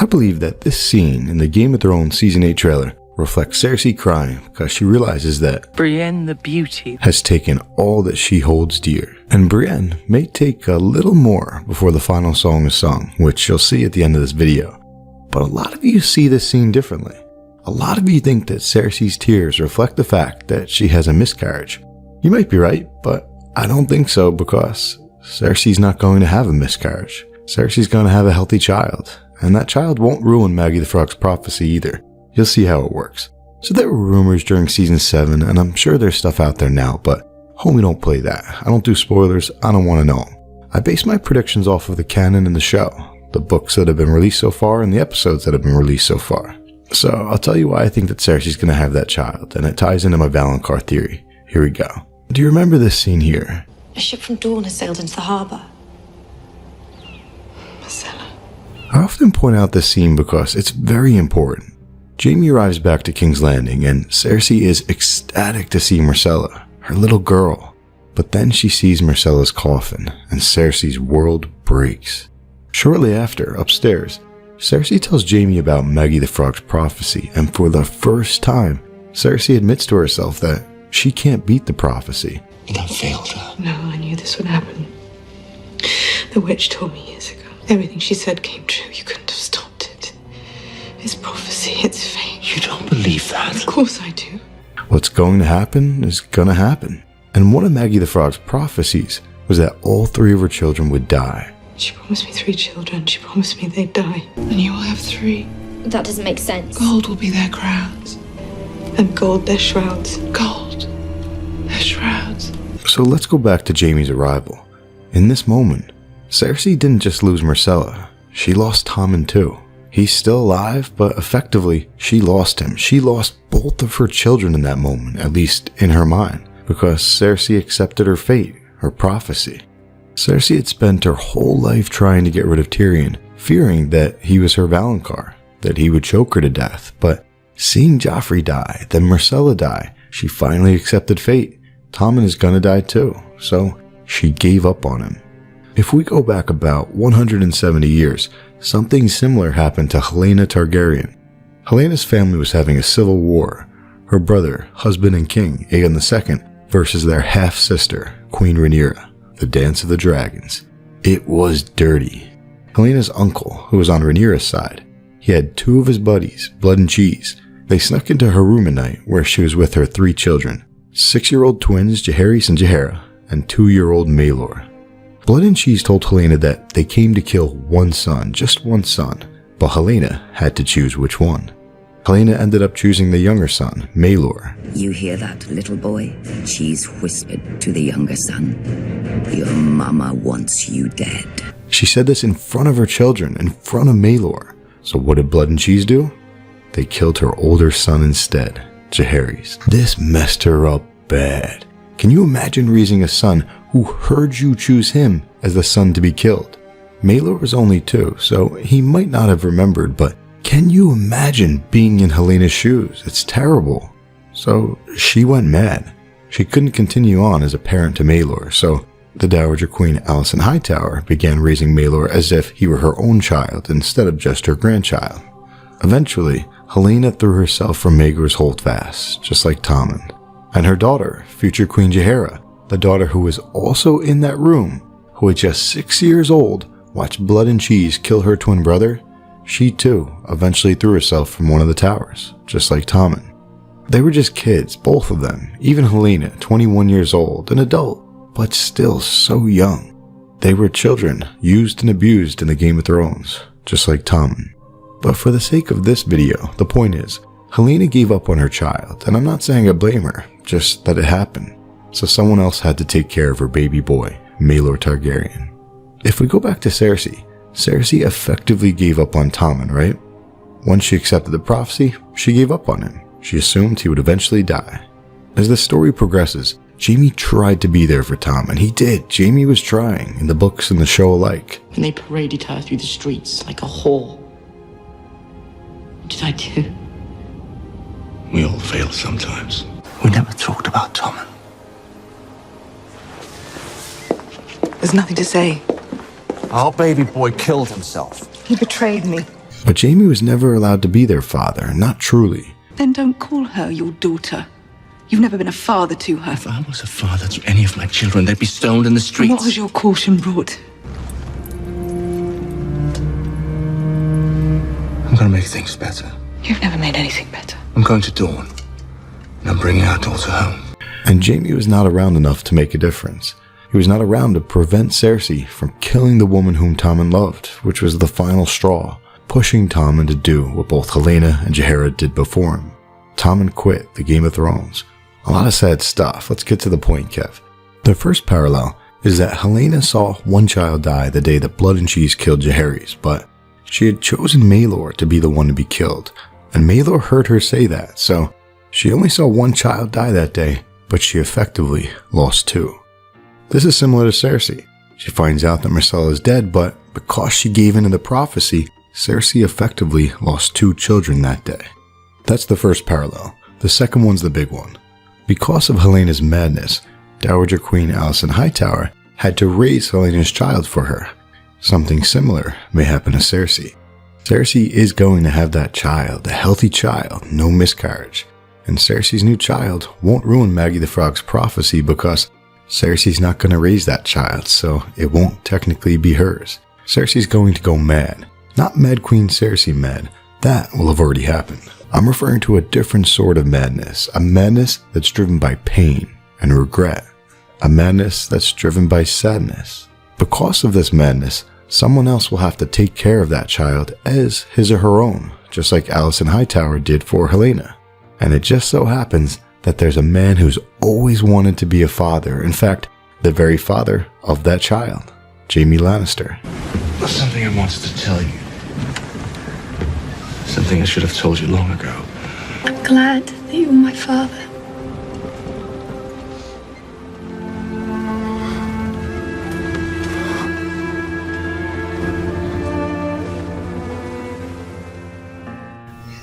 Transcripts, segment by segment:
believe that this scene in the Game of Thrones Season 8 trailer reflects Cersei crying because she realizes that Brienne the Beauty has taken all that she holds dear. And Brienne may take a little more before the final song is sung, which you'll see at the end of this video. But a lot of you see this scene differently. A lot of you think that Cersei's tears reflect the fact that she has a miscarriage. You might be right, but I don't think so, because Cersei's not going to have a miscarriage. Cersei's going to have a healthy child, and that child won't ruin Maggie the Frog's prophecy either. You'll see how it works. So there were rumors during Season 7, and I'm sure there's stuff out there now, but homie, don't play that. I don't do spoilers, I don't want to know them. I base my predictions off of the canon in the show, the books that have been released so far, and the episodes that have been released so far. So I'll tell you why I think that Cersei's going to have that child, and it ties into my Valonqar theory. Here we go. Do you remember this scene here? A ship from Dawn has sailed into the harbor. Marcella. I often point out this scene because it's very important. Jaime arrives back to King's Landing, and Cersei is ecstatic to see Marcella, her little girl. But then she sees Marcella's coffin, and Cersei's world breaks. Shortly after, upstairs, Cersei tells Jaime about Maggie the Frog's prophecy, and for the first time, Cersei admits to herself that she can't beat the prophecy. You have failed her. No, I knew this would happen. The witch told me years ago. Everything she said came true. You couldn't have stopped it. It's prophecy, it's fate. You don't believe that? Of course I do. What's going to happen is gonna happen. And one of Maggie the Frog's prophecies was that all 3 of her children would die. She promised me 3 children. She promised me they'd die. And you will have 3. That doesn't make sense. Gold will be their crowns. And gold their shrouds. Gold. Their shrouds. So let's go back to Jaime's arrival. In this moment, Cersei didn't just lose Marcella, she lost Tommen too. He's still alive, but effectively, she lost him. She lost both of her children in that moment, at least in her mind, because Cersei accepted her fate, her prophecy. Cersei had spent her whole life trying to get rid of Tyrion, fearing that he was her Valonqar, that he would choke her to death, but seeing Joffrey die, then Marcella die, she finally accepted fate. Tommen is gonna die too, so she gave up on him. If we go back about 170 years, something similar happened to Helaena Targaryen. Helena's family was having a civil war. Her brother, husband and king, Aegon II, versus their half-sister, Queen Rhaenyra, the Dance of the Dragons. It was dirty. Helena's uncle, who was on Rhaenyra's side, he had 2 of his buddies, Blood and Cheese. They snuck into her room at night where she was with her 3 children, 6-year-old twins Jaehaerys and Jaehaera, and 2-year-old Maelor. Blood and Cheese told Helaena that they came to kill one son, just one son, but Helaena had to choose which one. Helaena ended up choosing the younger son, Maelor. You hear that, little boy? She's whispered to the younger son. Your mama wants you dead. She said this in front of her children, in front of Maelor. So what did Blood and Cheese do? They killed her older son instead, Jaehaerys. This messed her up bad. Can you imagine raising a son who heard you choose him as the son to be killed? Maelor was only 2, so he might not have remembered, but can you imagine being in Helena's shoes? It's terrible. So she went mad. She couldn't continue on as a parent to Maelor, so the Dowager Queen Alicent Hightower began raising Maelor as if he were her own child instead of just her grandchild. Eventually, Helaena threw herself from Maegor's holdfast, just like Tommen. And her daughter, future Queen Jaehaera, the daughter who was also in that room, who at just 6 years old watched Blood and Cheese kill her twin brother, she too eventually threw herself from one of the towers, just like Tommen. They were just kids, both of them, even Helaena, 21 years old, an adult, but still so young. They were children, used and abused in the Game of Thrones, just like Tommen. But for the sake of this video, the point is, Helaena gave up on her child, and I'm not saying I blame her, just that it happened. So someone else had to take care of her baby boy, Maelor Targaryen. If we go back to Cersei, Cersei effectively gave up on Tommen, right? Once she accepted the prophecy, she gave up on him. She assumed he would eventually die. As the story progresses, Jaime tried to be there for Tom, and he did. Jaime was trying, in the books and the show alike. And they paraded her through the streets like a whore. What did I do? We all fail sometimes. We never talked about Tommen. There's nothing to say. Our baby boy killed himself. He betrayed me. But Jaime was never allowed to be their father, not truly. Then don't call her your daughter. You've never been a father to her. If I was a father to any of my children, they'd be stoned in the streets. What has your caution brought? I'm gonna make things better. You've never made anything better. I'm going to Dawn, and I'm bringing our daughter home. And Jaime was not around enough to make a difference. He was not around to prevent Cersei from killing the woman whom Tommen loved, which was the final straw, pushing Tommen to do what both Helaena and Jaehaera did before him. Tommen quit the Game of Thrones. A lot of sad stuff. Let's get to the point, Kev. The first parallel is that Helaena saw one child die the day that Blood and Cheese killed Jaehaerys, but she had chosen Maelor to be the one to be killed, and Maelor heard her say that, so she only saw one child die that day, but she effectively lost two. This is similar to Cersei. She finds out that Myrcella is dead, but because she gave in to the prophecy, Cersei effectively lost two children that day. That's the first parallel. The second one's the big one. Because of Helena's madness, Dowager Queen Alicent Hightower had to raise Helena's child for her. Something similar may happen to Cersei. Cersei is going to have that child, a healthy child, no miscarriage. And Cersei's new child won't ruin Maggie the Frog's prophecy because Cersei's not going to raise that child, so it won't technically be hers. Cersei's going to go mad. Not Mad Queen Cersei mad. That will have already happened. I'm referring to a different sort of madness. A madness that's driven by pain and regret. A madness that's driven by sadness. Because of this madness, someone else will have to take care of that child as his or her own, just like Alicent Hightower did for Helaena. And it just so happens that there's a man who's always wanted to be a father. In fact, the very father of that child, Jaime Lannister. There's something I wanted to tell you. Something I should have told you long ago. I'm glad that you're my father.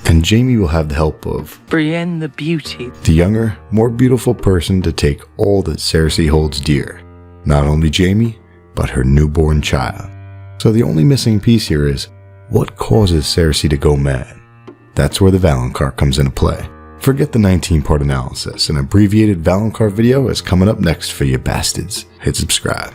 And Jaime will have the help of Brienne the Beauty. the younger, more beautiful person to take all that Cersei holds dear. Not only Jaime, but her newborn child. So the only missing piece here is, what causes Cersei to go mad? That's where the Valonqar comes into play. Forget the 19-part analysis. An abbreviated Valonqar video is coming up next for you bastards. Hit subscribe.